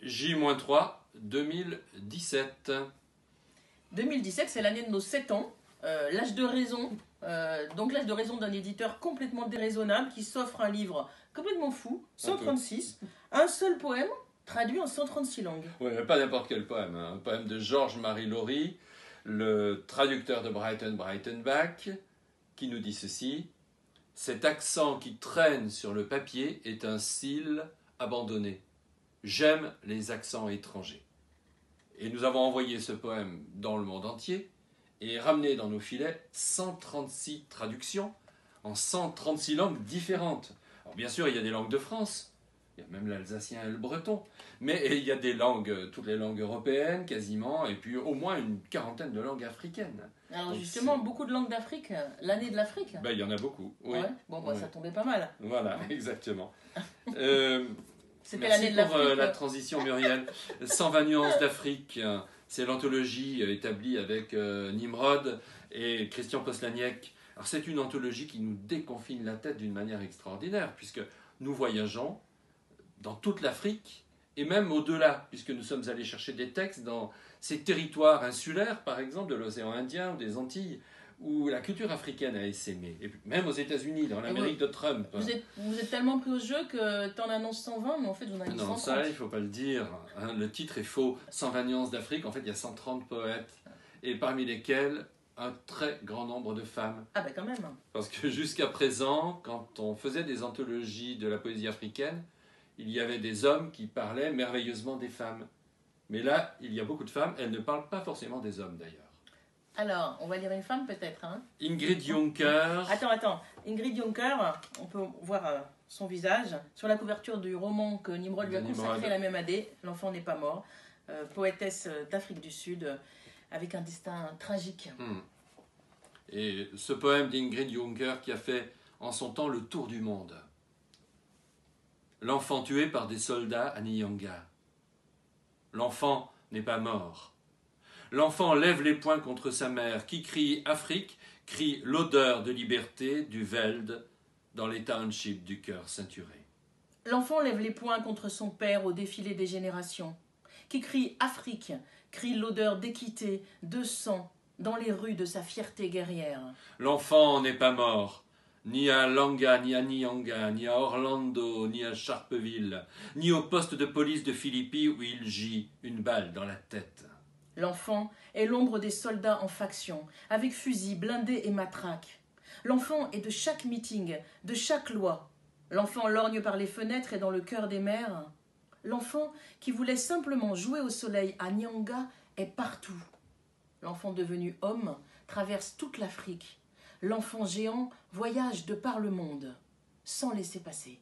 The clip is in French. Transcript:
J-3 2017. 2017, c'est l'année de nos 7 ans, l'âge de raison. Donc l'âge de raison d'un éditeur complètement déraisonnable qui s'offre un livre complètement fou, 136, un seul poème traduit en 136 langues. Oui, mais pas n'importe quel poème. Un poème de Georges-Marie Laurie, le traducteur de Brighton Breitenbach, qui nous dit ceci. Cet accent qui traîne sur le papier est un cil abandonné. J'aime les accents étrangers. Et nous avons envoyé ce poème dans le monde entier et ramené dans nos filets 136 traductions en 136 langues différentes. Alors bien sûr, il y a des langues de France, il y a même l'alsacien et le breton, mais il y a des langues, toutes les langues européennes quasiment, et puis au moins une quarantaine de langues africaines. Alors donc justement, beaucoup de langues d'Afrique, l'année de l'Afrique. Ben, il y en a beaucoup, oui. Ouais. Bon, bah, oui. Ça tombait pas mal. Voilà, exactement. C'était l'année de l'Afrique. Merci pour la transition, Muriel. 120 nuances d'Afrique, c'est l'anthologie établie avec Nimrod et Christian Poslaniec. Alors c'est une anthologie qui nous déconfine la tête d'une manière extraordinaire, puisque nous voyageons dans toute l'Afrique, et même au-delà, puisque nous sommes allés chercher des textes dans ces territoires insulaires, par exemple, de l'océan Indien ou des Antilles, où la culture africaine a essaimé, et même aux États-Unis, dans l'Amérique de Trump. Vous êtes tellement pris au jeu que tu en annonces 120, mais en fait, vous en avez 130. Non, ça, il ne faut pas le dire. Hein, le titre est faux. 120 nuances d'Afrique, en fait, il y a 130 poètes, et parmi lesquels un très grand nombre de femmes. Ah ben quand même. Parce que jusqu'à présent, quand on faisait des anthologies de la poésie africaine, il y avait des hommes qui parlaient merveilleusement des femmes. Mais là, il y a beaucoup de femmes, elles ne parlent pas forcément des hommes d'ailleurs. Alors, on va lire une femme peut-être. Hein. Ingrid Jonker. Attends. Ingrid Jonker, on peut voir son visage. Sur la couverture du roman que Nimrod lui a consacré la même année, L'enfant n'est pas mort. Poétesse d'Afrique du Sud, avec un destin tragique. Et ce poème d'Ingrid Jonker qui a fait en son temps le tour du monde. L'enfant tué par des soldats à Nyanga. L'enfant n'est pas mort. L'enfant lève les poings contre sa mère, qui crie Afrique, crie l'odeur de liberté du Veld dans les townships du cœur ceinturé. L'enfant lève les poings contre son père au défilé des générations, qui crie Afrique, crie l'odeur d'équité, de sang, dans les rues de sa fierté guerrière. L'enfant n'est pas mort, ni à Langa, ni à Nyanga, ni à Orlando, ni à Sharpeville, ni au poste de police de Philippi où il gît, une balle dans la tête. L'enfant est l'ombre des soldats en faction, avec fusils, blindés et matraques. L'enfant est de chaque meeting, de chaque loi. L'enfant lorgne par les fenêtres et dans le cœur des mers. L'enfant qui voulait simplement jouer au soleil à Nyanga est partout. L'enfant devenu homme traverse toute l'Afrique. L'enfant géant voyage de par le monde, sans laisser passer.